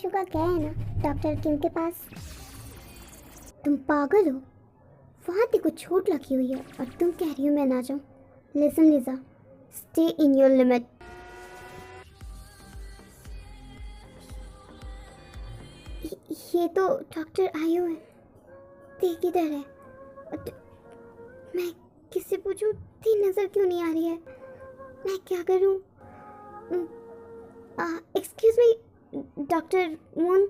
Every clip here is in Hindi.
शुगा गए हैं ना डॉक्टर किम के पास। तुम पागल हो, वहाँ तेरे को चोट लगी हुई है और तुम कह रही हो मैं ना जाऊँ। Listen Lisa, stay in your limit. ये तो डॉक्टर आयु है, ते किधर है? मैं किससे पूछूं? तेरी नज़र क्यों नहीं आ रही है? मैं क्या करूं? Excuse me doctor Moon.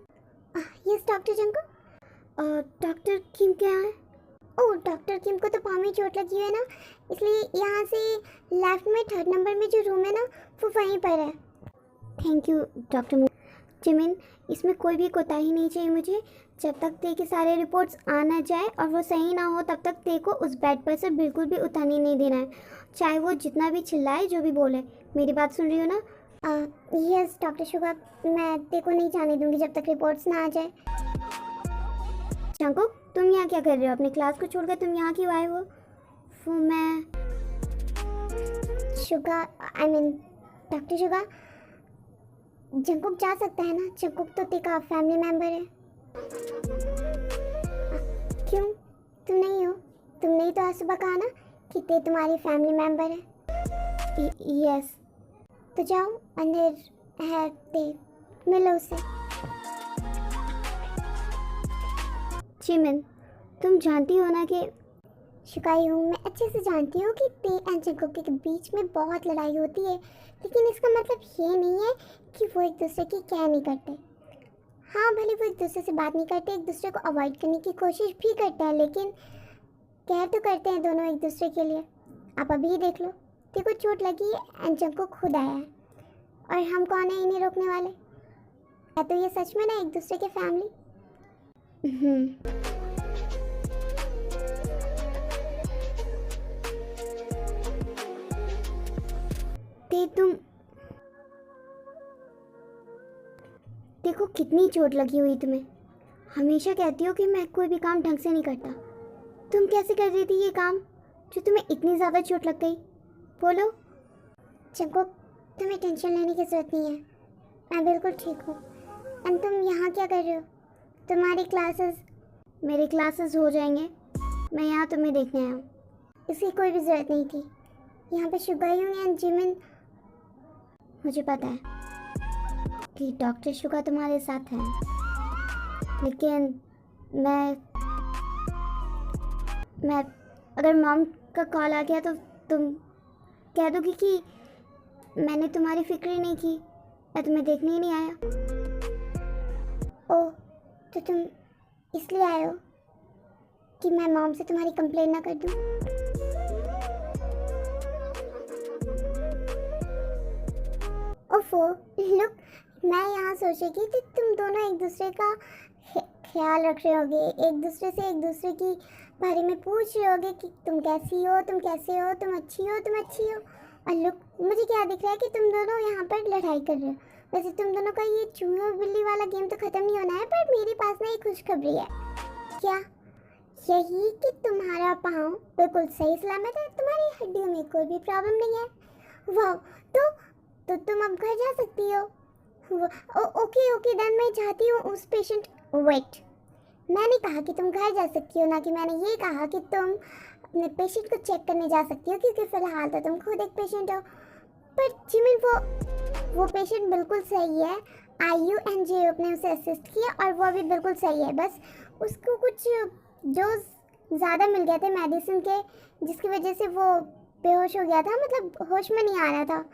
Yes doctor Junko. Doctor Kim क्या है? ओह डॉक्टर किम को तो पाँव में चोट लगी हुई है ना, इसलिए यहाँ से लेफ्ट में 3rd नंबर में जो रूम है ना वो वहीं पर है। Thank you doctor moon. Jimin, इसमें कोई भी कोताही नहीं चाहिए मुझे। जब तक ते के सारे रिपोर्ट्स आ ना जाए और वो सही ना हो तब तक ते को उस बेड पर से बिल्कुल भी उठने नहीं देना है, चाहे वो जितना भी चिल्लाए जो भी बोले। मेरी बात सुन रही हो ना? यस डॉक्टर शुगा, मैं ते को नहीं जाने दूंगी जब तक रिपोर्ट्स ना आ जाए। जंकुक, तुम यहाँ क्या कर रहे हो? अपनी क्लास को छोड़कर तुम यहाँ क्यों आए हो? वो मैं Suga, I mean doctor Suga, Jungkook जा सकता है ना? जंकुक तो ते का फैमिली मेम्बर है। क्यों, तुम नहीं हो? तुमने ही तो आज सुबह कहा ना कि ते तुम्हारी फैमिली मेम्बर है। यस, तो जाओ, अंदर है ते, मिलो उससे। जिमिन, तुम जानती हो ना कि शिकाई हूँ, मैं अच्छे से जानती हूँ कि ते एंड जंकुक के बीच में बहुत लड़ाई होती है, लेकिन इसका मतलब ये नहीं है कि वो एक दूसरे की केयर नहीं करते। हाँ, भले वो एक दूसरे से बात नहीं करते, एक दूसरे को अवॉइड करने की कोशिश भी करते हैं, लेकिन केयर तो करते हैं दोनों एक दूसरे के लिए। आप अभी ही देख लो, ते को चोट लगी है एंड जंकुक खुद आया है, और हम कौन है इन्हें रोकने वाले? है तो ये सच में ना एक दूसरे के फैमिली। ते तुम देखो कितनी चोट लगी हुई तुम्हें। हमेशा कहती हो कि मैं कोई भी काम ढंग से नहीं करता। तुम कैसे कर रही थी ये काम जो तुम्हें इतनी ज़्यादा चोट लग गई? बोलो। जंकुक, तुम्हें टेंशन लेने की ज़रूरत नहीं है, मैं बिल्कुल ठीक हूँ। एंड तुम यहाँ क्या कर रहे हो? तुम्हारी क्लासेस? मेरे क्लासेस हो जाएंगे, मैं यहाँ तुम्हें देखने आया हूँ। इसकी कोई भी ज़रूरत नहीं थी। यहाँ पे शुगायूं एंड जिमिन, मुझे पता है कि डॉक्टर शुगा तुम्हारे साथ हैं, लेकिन मैं अगर मॉम का कॉल आ गया तो तुम कह दोगी कि मैंने तुम्हारी फिक्र ही नहीं की, मैं तुम्हें देखने ही नहीं आया। ओह, तो तुम इसलिए आए हो कि मैं मॉम से तुम्हारी कंप्लेन ना कर दूं? ओफो, लुक, मैं यहाँ सोचेगी कि तुम दोनों एक दूसरे का ख्याल रख रहे होगे, एक दूसरे से एक दूसरे की बारे में पूछ रहे होगे कि तुम कैसी हो, तुम कैसे हो, तुम अच्छी हो, तुम अच्छी हो। और लुक, मुझे क्या दिख रहा है कि तुम दोनों यहाँ पर लड़ाई कर रहे हो। वैसे तुम दोनों का ये चूहे और बिल्ली वाला गेम तो ख़त्म नहीं होना है, पर मेरे पास ना एक खुशखबरी है। क्या? यही कि तुम्हारा पाँव बिल्कुल सही सलामत है, तुम्हारी हड्डियों में कोई भी प्रॉब्लम नहीं है। वाह, तो तुम अब घर जा सकती हो। ओके देन मैं चाहती हूँ उस पेशेंट। वेट, मैंने कहा कि तुम घर जा सकती हो, ना कि मैंने ये कहा कि तुम अपने पेशेंट को चेक करने जा सकती हो, क्योंकि फ़िलहाल तो तुम खुद एक पेशेंट हो। पर जिमिन, वो पेशेंट बिल्कुल सही है। आईयू एंड जे ने उसे असिस्ट किया और वो अभी बिल्कुल सही है। बस उसको कुछ डोज ज़्यादा मिल गए थे मेडिसिन के, जिसकी वजह से वो बेहोश हो गया था, मतलब होश में नहीं आ रहा था।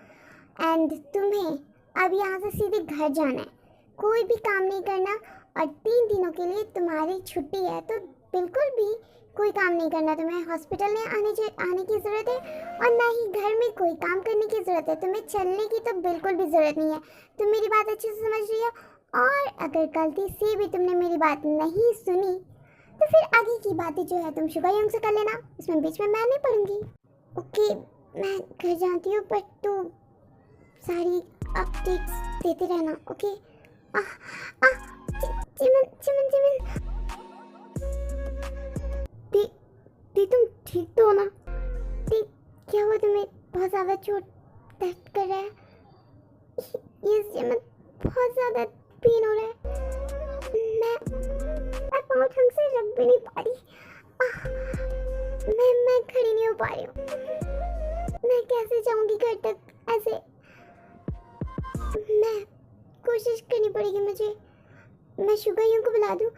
एंड तुम्हें अब यहाँ से सीधे घर जाना है, कोई भी काम नहीं करना, और 3 दिनों के लिए तुम्हारी छुट्टी है, तो बिल्कुल भी कोई काम नहीं करना। तुम्हें हॉस्पिटल में आने की ज़रूरत है, और ना ही घर में कोई काम करने की ज़रूरत है। तुम्हें चलने की तो बिल्कुल भी ज़रूरत नहीं है। तुम मेरी बात अच्छे से समझ रही हो? और अगर गलती से भी तुमने मेरी बात नहीं सुनी तो फिर आगे की बातें जो है तुम शुगायूं से कर लेना, इसमें बीच में मैं नहीं पढ़ूंगी। ओके, मैं घर जाती हूँ, पर तू सारी अपडेट्स देते रहना, ओके? चिमन तुम ठीक तो हो ना? क्या हुआ तुम्हें? बहुत ज़्यादा चोट दर्द कर रहा है? यस चिमन, बहुत ज़्यादा पेन हो रहा है। मैं पाँव ढंग से रख भी नहीं पा रही। मैं खड़ी नहीं हो पा रही हूँ। मैं कैसे जाऊंगी घर तक ऐसे? मैं कोशिश करनी पड़ेगी मुझे। मैं शुगरियों को बुला दूँ?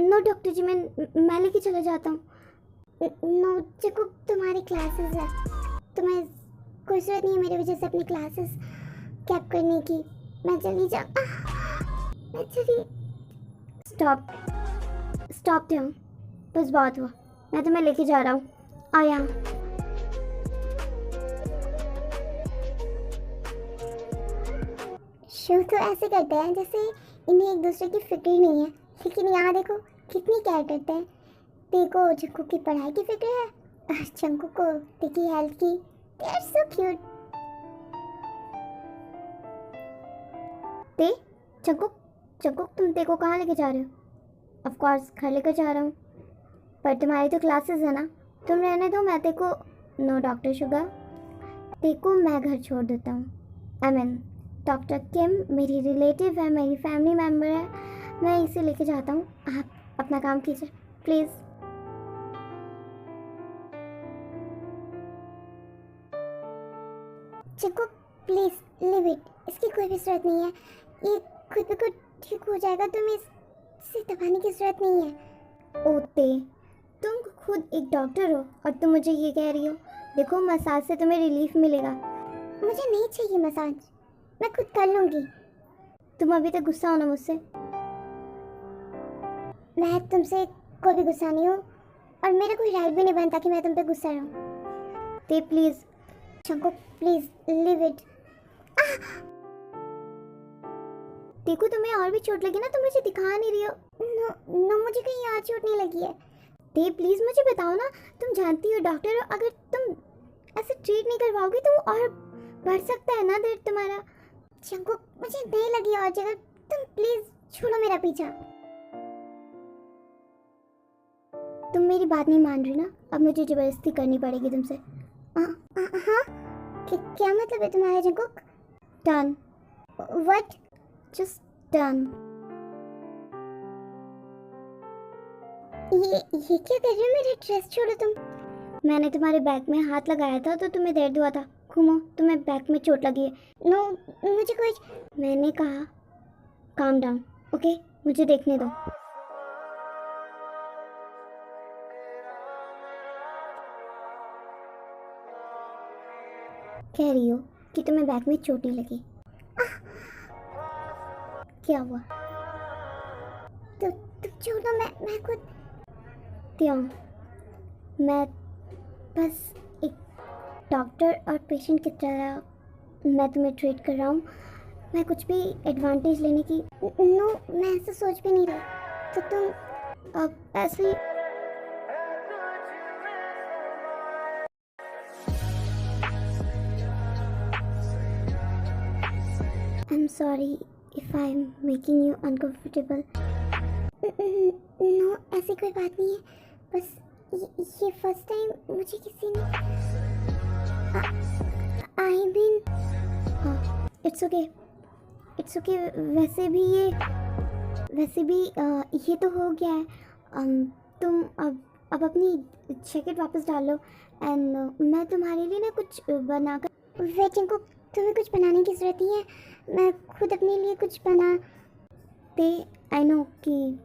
नो डॉक्टर जी, मैं लेके चला जाता हूँ। नो चिकू, तुम्हारी क्लासेस है, तुम्हें कोई जरूरत नहीं है मेरी वजह से अपनी क्लासेस कैप करने की। मैं चली जा, मैं चली। स्टॉप ध्यान, बस बहुत हुआ। मैं तुम्हें लेके जा रहा हूँ। आ यहाँ। शो तो ऐसे करते हैं जैसे इन्हें एक दूसरे की फिक्र ही नहीं है, लेकिन यहाँ देखो कितनी केयर करते हैं। देखो चंकू की पढ़ाई की फिक्र है और चंकू को देखी हेल्थ की। They are so cute. ते चंकू तुम ते को कहाँ लेके जा रहे हो? ऑफ कोर्स घर लेकर जा रहा हूँ, पर तुम्हारी तो क्लासेस है ना, तुम रहने दो। मैं ते को नो डॉक्टर शुगर, ते को मैं घर छोड़ देता हूँ। आई मीन डॉक्टर किम मेरी रिलेटिव है, मेरी फैमिली मेम्बर है, मैं इसे लेके जाता हूँ। आप अपना काम कीजिए please. Chiku please leave it, इसकी कोई भी ज़रूरत नहीं है। ये खुद भी खुद ठीक हो जाएगा, तुम्हें इसे दबाने की ज़रूरत नहीं है। ओते, तुम खुद एक डॉक्टर हो और तुम मुझे ये कह रही हो? देखो मसाज से तुम्हें रिलीफ मिलेगा। मुझे नहीं चाहिए मसाज, मैं खुद कर लूँगी। तुम अभी तक गुस्सा हो ना मुझसे? मैं तुमसे कोई भी गुस्सा नहीं हूँ और मेरा कोई राइट भी नहीं बनता कि मैं तुम पे गुस्सा रहूँ। ते प्लीज़ चंकू प्लीज़ लिव इट। देखो तुम्हें और भी चोट लगी ना, तुम मुझे दिखा नहीं रही हो। नो मुझे कहीं और चोट नहीं लगी है। ते प्लीज़ मुझे बताओ ना, तुम जानती हो डॉक्टर हो, अगर तुम ऐसे ट्रीट नहीं करवाओगी तो और बढ़ सकता है ना दर्द तुम्हारा। चंकू मुझे नहीं लगी और जगह, तुम प्लीज़ छोड़ो मेरा पीछा। तुम मेरी बात नहीं मान रही ना, अब मुझे ज़बरदस्ती करनी पड़ेगी तुमसे। हाँ क्या मतलब है तुम्हारा Jungkook? Done. What? Just done. ये क्या कर रहे हो? मेरा ड्रेस छोड़ो तुम। मैंने तुम्हारे बैक में हाथ लगाया था तो तुम्हें दर्द हुआ था। घूमो, तुम्हें बैक में चोट लगी है। नो मुझे कोई, मैंने कहा काम डाउन, ओके? मुझे देखने दो। कह रही हो कि तुम्हें बैक में चोट नहीं लगी? क्या हुआ? तो छोड़ो, मैं खुद क्यों? मैं बस एक डॉक्टर और पेशेंट की तरह मैं तुम्हें ट्रीट कर रहा हूँ। मैं कुछ भी एडवांटेज लेने की नो, मैं ऐसा सोच भी नहीं रही। तो तुम अब ऐसे I'm sorry if I'm making you uncomfortable. No ऐसी कोई बात नहीं है, बस ये फर्स्ट टाइम मुझे किसी ने आई मीन इट्स ओके। वैसे भी ये तो हो गया है। तुम अब अपनी जैकेट वापस डाल लो एंड मैं तुम्हारे लिए ना कुछ बनाकर वेटिंग को, तुम्हें कुछ बनाने की ज़रूरत नहीं है, मैं खुद अपने लिए कुछ बनाते। आई नो कि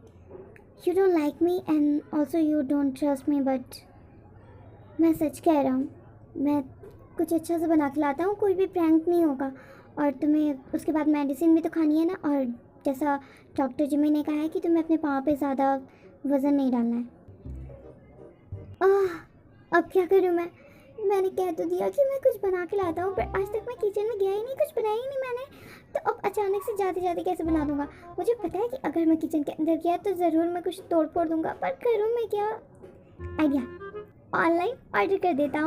you don't like me and also you don't trust me, but मैं सच कह रहा हूँ। मैं कुछ अच्छा सा बना के लाता हूँ, कोई भी प्रैंक नहीं होगा। और तुम्हें उसके बाद मेडिसिन भी तो खानी है ना, और जैसा डॉक्टर जिमी ने कहा है कि तुम्हें अपने पाँव पे ज़्यादा वज़न नहीं डालना है। अब क्या करूँ मैंने कह तो दिया कि मैं कुछ बना के लाता हूँ, पर आज तक मैं किचन में गया ही नहीं, कुछ बनाया ही नहीं मैंने। तो अब अचानक से जाते जाते कैसे बना दूँगा? मुझे पता है कि अगर मैं किचन के अंदर गया तो ज़रूर मैं कुछ तोड़ फोड़ दूँगा, पर करूँ मैं क्या? आइडिया, ऑनलाइन ऑर्डर कर देता हूँ।